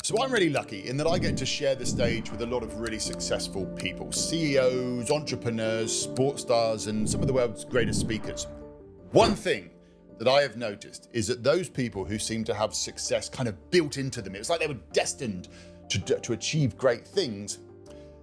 So I'm really lucky in that I get to share the stage with a lot of really successful people, CEOs, entrepreneurs, sports stars, and some of the world's greatest speakers. One thing that I have noticed is that those people who seem to have success kind of built into them, it's like they were destined to achieve great things,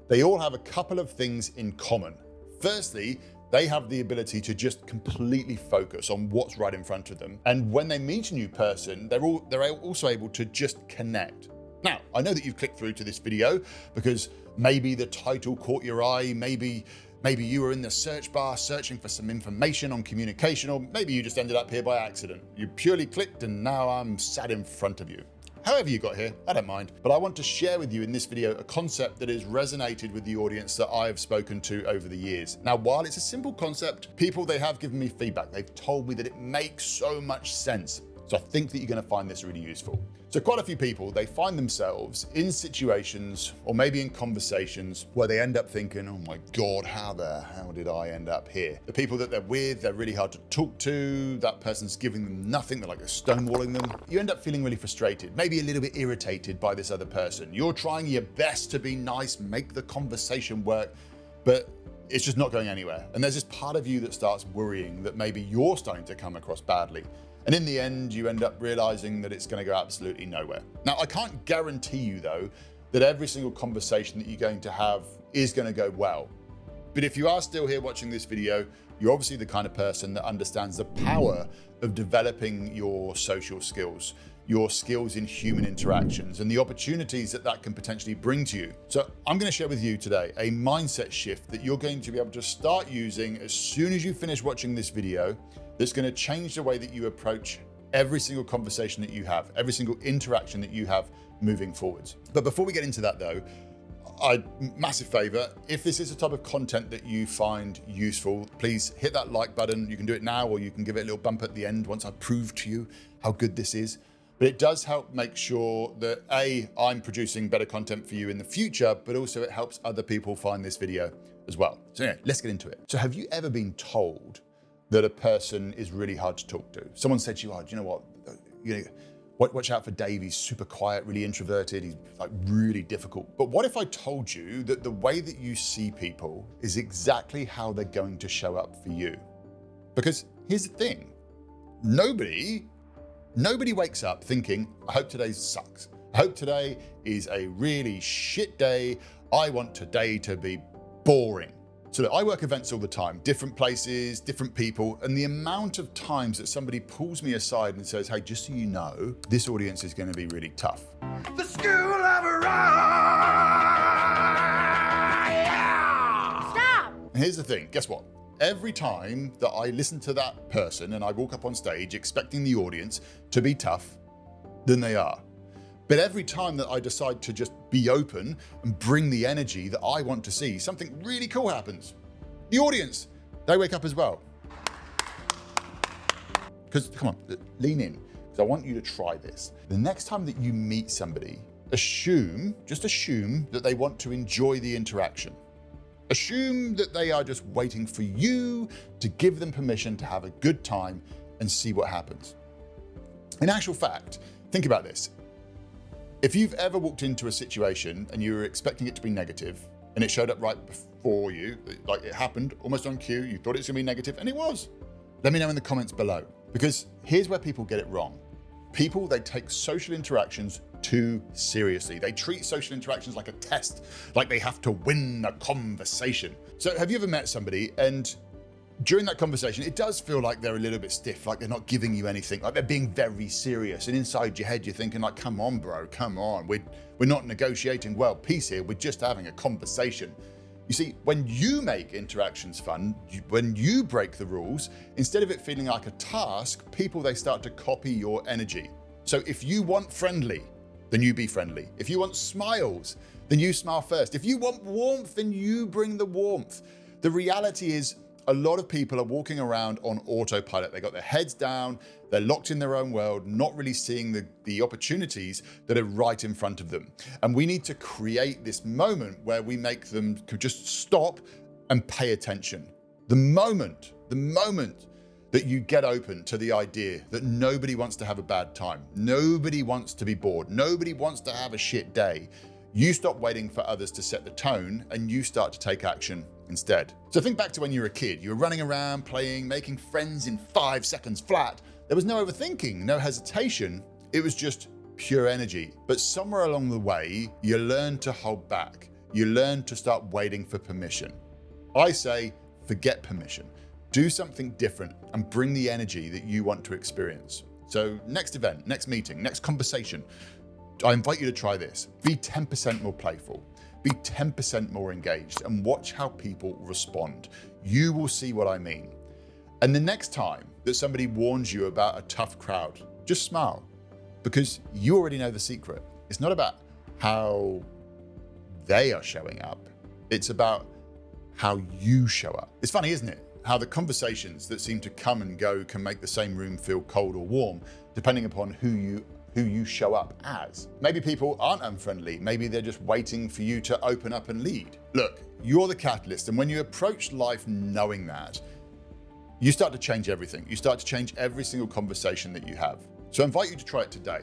they all have a couple of things in common. Firstly, they have the ability to just completely focus on what's right in front of them. And when they meet a new person, they're also able to just connect. Now, I know that you've clicked through to this video because maybe the title caught your eye, maybe you were in the search bar searching for some information on communication, or maybe you just ended up here by accident. You purely clicked and now I'm sat in front of you. However you got here, I don't mind, but I want to share with you in this video a concept that has resonated with the audience that I have spoken to over the years. Now, while it's a simple concept, they have given me feedback. They've told me that it makes so much sense. So I think that you're going to find this really useful. So quite a few people, they find themselves in situations or maybe in conversations where they end up thinking, oh my God, how the hell did I end up here? The people that they're with, they're really hard to talk to. That person's giving them nothing. They're like they're stonewalling them. You end up feeling really frustrated, maybe a little bit irritated by this other person. You're trying your best to be nice, make the conversation work, but it's just not going anywhere. And there's this part of you that starts worrying that maybe you're starting to come across badly. And in the end, you end up realizing that it's going to go absolutely nowhere. Now, I can't guarantee you though, that every single conversation that you're going to have is going to go well. But if you are still here watching this video, you're obviously the kind of person that understands the power of developing your social skills, your skills in human interactions, and the opportunities that that can potentially bring to you. So I'm going to share with you today a mindset shift that you're going to be able to start using as soon as you finish watching this video, that's going to change the way that you approach every single conversation that you have, every single interaction that you have moving forwards. But before we get into that though, massive favor, if this is the type of content that you find useful, please hit that like button. You can do it now, or you can give it a little bump at the end once I've proved to you how good this is. But it does help make sure that I'm producing better content for you in the future, but also it helps other people find this video as well. So anyway, let's get into it. So have you ever been told that a person is really hard to talk to? Someone said to you, oh, do you know what? Watch out for Dave. He's super quiet, really introverted. He's like really difficult. But what if I told you that the way that you see people is exactly how they're going to show up for you? Because here's the thing, nobody wakes up thinking, I hope today sucks. I hope today is a really shit day. I want today to be boring. So look, I work events all the time, different places, different people, and the amount of times that somebody pulls me aside and says, hey, just so you know, this audience is going to be really tough. The school of rock. Stop! And here's the thing, guess what? Every time that I listen to that person and I walk up on stage expecting the audience to be tough, then they are. But every time that I decide to just be open and bring the energy that I want to see, something really cool happens. The audience, they wake up as well. Because, come on, lean in, because I want you to try this. The next time that you meet somebody, just assume that they want to enjoy the interaction. Assume that they are just waiting for you to give them permission to have a good time and see what happens. In actual fact, think about this. If you've ever walked into a situation and you were expecting it to be negative and it showed up right before you, like it happened almost on cue, you thought it was gonna be negative and it was, let me know in the comments below. Because here's where people get it wrong. People, they take social interactions too seriously. They treat social interactions like a test, like they have to win a conversation. So have you ever met somebody and during that conversation, it does feel like they're a little bit stiff, like they're not giving you anything, like they're being very serious. And inside your head, you're thinking like, come on, bro, come on. We're not negotiating world peace here. We're just having a conversation. You see, when you make interactions fun, when you break the rules, instead of it feeling like a task, people, they start to copy your energy. So if you want friendly, then you be friendly. If you want smiles, then you smile first. If you want warmth, then you bring the warmth. The reality is, a lot of people are walking around on autopilot. They got their heads down, they're locked in their own world, not really seeing the opportunities that are right in front of them. And we need to create this moment where we make them just stop and pay attention. The moment that you get open to the idea that nobody wants to have a bad time. Nobody wants to be bored. Nobody wants to have a shit day. You stop waiting for others to set the tone and you start to take action instead. So think back to when you were a kid. You were running around, playing, making friends in 5 seconds flat. There was no overthinking, no hesitation. It was just pure energy. But somewhere along the way, you learn to hold back. You learn to start waiting for permission. I say, forget permission. Do something different and bring the energy that you want to experience. So next event, next meeting, next conversation, I invite you to try this. Be 10% more playful, be 10% more engaged, and watch how people respond. You will see what I mean. And the next time that somebody warns you about a tough crowd, just smile, because you already know the secret. It's not about how they are showing up. It's about how you show up. It's funny, isn't it? How the conversations that seem to come and go can make the same room feel cold or warm, depending upon who you show up as. Maybe people aren't unfriendly. Maybe they're just waiting for you to open up and lead. Look, you're the catalyst. And when you approach life knowing that, you start to change everything. You start to change every single conversation that you have. So I invite you to try it today,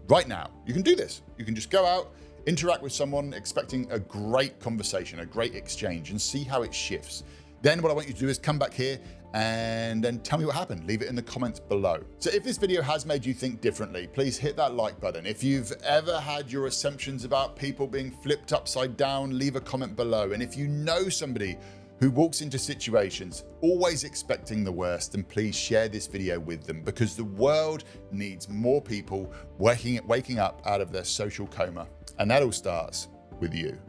right now. You can do this. You can just go out, interact with someone expecting a great conversation, a great exchange, and see how it shifts. Then what I want you to do is come back here and then tell me what happened. Leave it in the comments below. So if this video has made you think differently, please hit that like button. If you've ever had your assumptions about people being flipped upside down, leave a comment below. And if you know somebody who walks into situations always expecting the worst, then please share this video with them, because the world needs more people waking up out of their social coma. And that all starts with you.